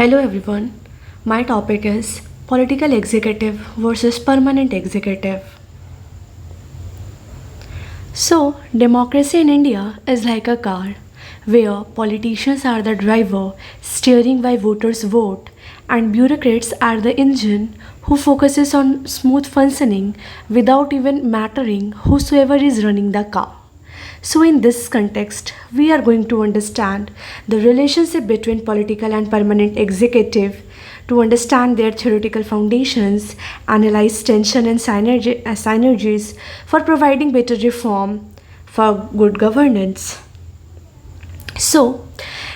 Hello everyone. My topic is political executive versus permanent executive. So, democracy in India is like a car where politicians are the driver, steering by voters' vote, and bureaucrats are the engine who focuses on smooth functioning without even mattering whosoever is running the car. So, in this context, we are going to understand the relationship between political and permanent executive to understand their theoretical foundations, analyze tension and synergies for providing better reform for good governance. So,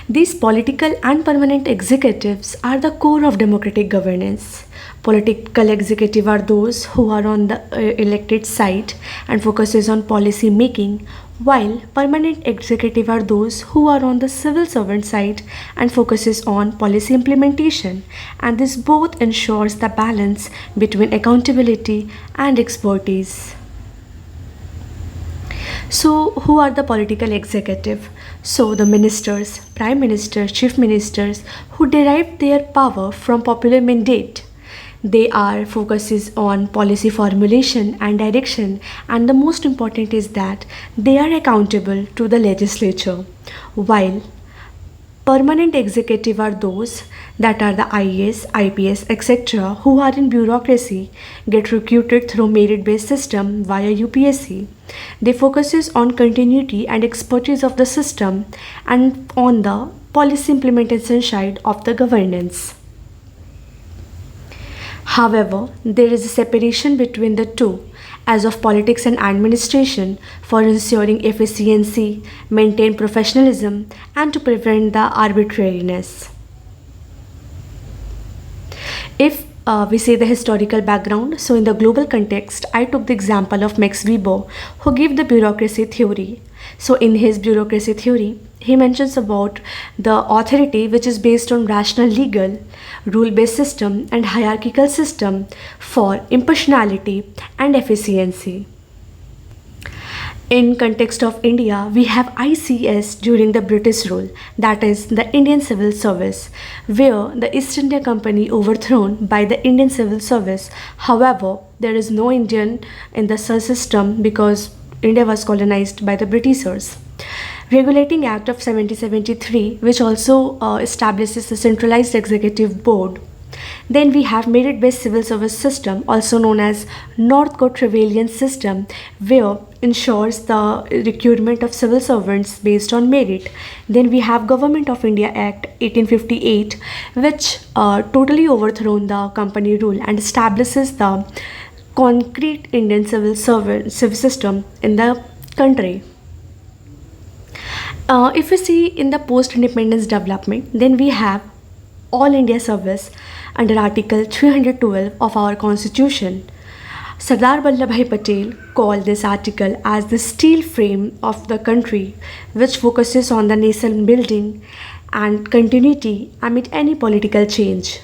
these political and permanent executives are the core of democratic governance. Political executive are those who are on the elected side and focuses on policy making, while permanent executive are those who are on the civil servant side and focuses on policy implementation. And this both ensures the balance between accountability and expertise. So, who are the political executive? So, the ministers, prime ministers, chief ministers who derive their power from popular mandate. They are focuses on policy formulation and direction, and the most important is that they are accountable to the legislature, while permanent executive are those that are the IAS, IPS, etc., who are in bureaucracy, get recruited through merit-based system via UPSC. They focuses on continuity and expertise of the system and on the policy implementation side of the governance. However, there is a separation between the two as of politics and administration for ensuring efficiency, maintain professionalism, and to prevent the arbitrariness. If we say the historical background, so in the global context, I took the example of Max Weber, who gave the bureaucracy theory. So, in his bureaucracy theory, he mentions about the authority which is based on rational legal, rule based system, and hierarchical system for impartiality and efficiency. In context of India, we have ICS during the British rule, that is the Indian Civil Service, where the East India Company overthrown by the Indian Civil Service. However, there is no Indian in the system because India was colonized by the Britishers. Regulating Act of 1773, which also establishes a centralized executive board. Then we have merit-based civil service system, also known as Northcote Trevelyan system, where ensures the recruitment of civil servants based on merit. Then we have Government of India Act 1858, which totally overthrown the company rule and establishes the concrete Indian civil system in the country. If we see in the post-independence development, then we have all India service under Article 312 of our Constitution. Sardar Vallabhbhai Patel called this article as the steel frame of the country, which focuses on the nation building and continuity amid any political change.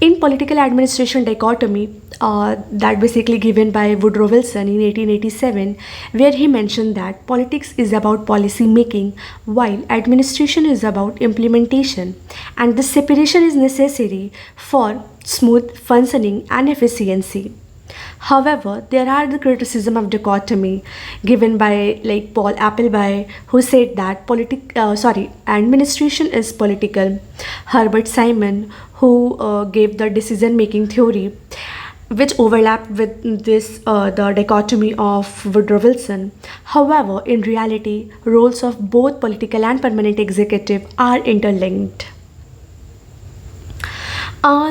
In political administration dichotomy, that basically given by Woodrow Wilson in 1887, where he mentioned that politics is about policy making while administration is about implementation, and this separation is necessary for smooth functioning and efficiency. However, there are the criticism of dichotomy given by like Paul Appleby, who said that administration is political. Herbert Simon, who gave the decision-making theory, which overlapped with this the dichotomy of Woodrow Wilson. However, in reality, roles of both political and permanent executive are interlinked.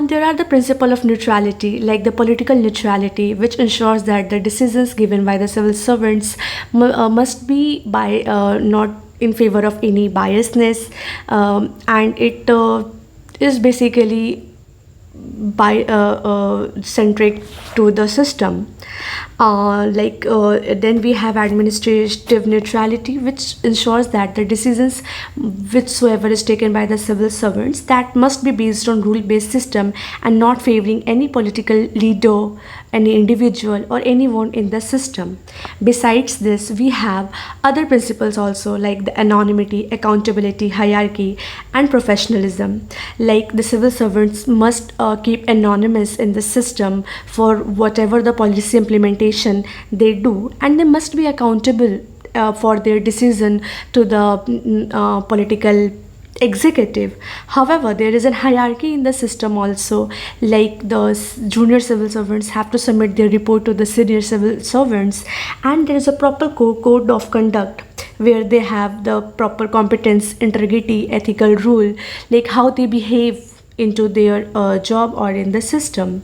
There are the principle of neutrality, like the political neutrality, which ensures that the decisions given by the civil servants must be by not in favor of any biasness, and it is basically by centric to the system. Then we have administrative neutrality, which ensures that the decisions whichsoever is taken by the civil servants that must be based on rule-based system and not favoring any political leader, any individual or anyone in the system. Besides this, we have other principles also, like the anonymity, accountability, hierarchy, and professionalism. Like the civil servants must keep anonymous in the system for whatever the policy implementation they do, and they must be accountable for their decision to the political executive. However, there is a hierarchy in the system also, like the junior civil servants have to submit their report to the senior civil servants, and there is a proper code of conduct where they have the proper competence, integrity, ethical rule, like how they behave into their job or in the system.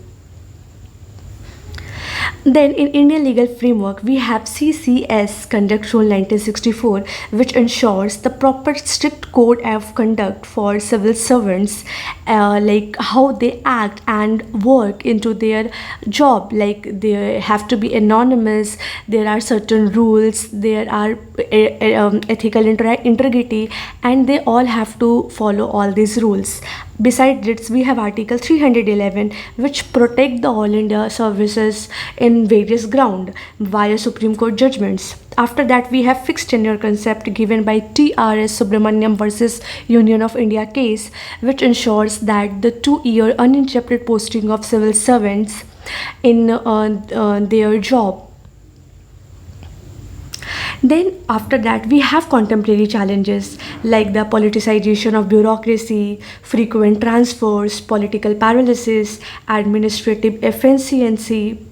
Then in Indian legal framework, we have CCS Conduct Rule 1964, which ensures the proper strict code of conduct for civil servants, like how they act and work into their job. Like they have to be anonymous. There are certain rules. There are ethical integrity, and they all have to follow all these rules. Besides this, we have Article 311, which protect the All India services in various ground via Supreme Court judgments. After that, we have fixed tenure concept given by TRS Subramaniam versus Union of India case, which ensures that the 2-year uninterrupted posting of civil servants in their job. Then, after that, we have contemporary challenges like the politicization of bureaucracy, frequent transfers, political paralysis, administrative efficiency.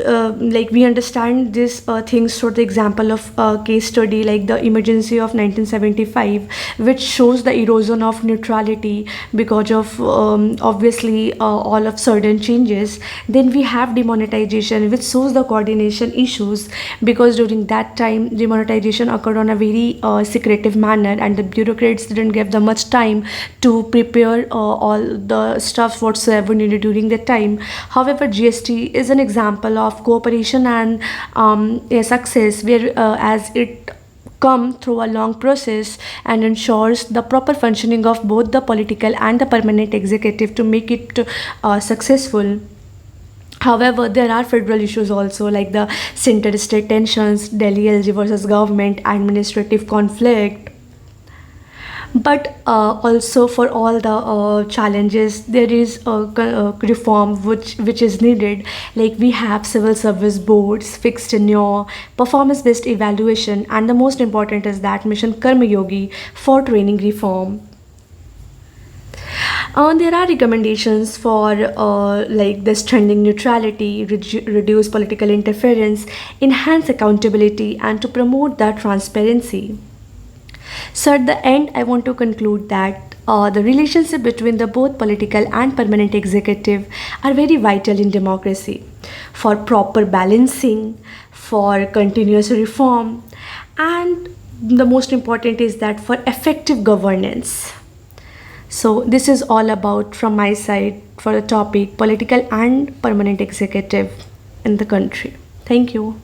Like we understand these things through the example of case study like the emergency of 1975, which shows the erosion of neutrality because of obviously all of sudden changes. Then we have demonetization, which shows the coordination issues, because during that time demonetization occurred on a very secretive manner, and the bureaucrats didn't give them much time to prepare all the stuff whatsoever needed during that time. However, GST is an example of cooperation and a success, where as it come through a long process and ensures the proper functioning of both the political and the permanent executive to make it successful. However, there are federal issues also, like the center state tensions, Delhi LG versus government, administrative conflict. But also for all the challenges, there is a reform which is needed. Like we have civil service boards, fixed tenure, performance based evaluation, and the most important is that mission Karma Yogi for training reform. There are recommendations for like the strengthening neutrality, reduce political interference, enhance accountability, and to promote the transparency. So at the end, I want to conclude that the relationship between the both political and permanent executive are very vital in democracy for proper balancing, for continuous reform, and the most important is that for effective governance. So this is all about from my side for the topic political and permanent executive in the country. Thank you.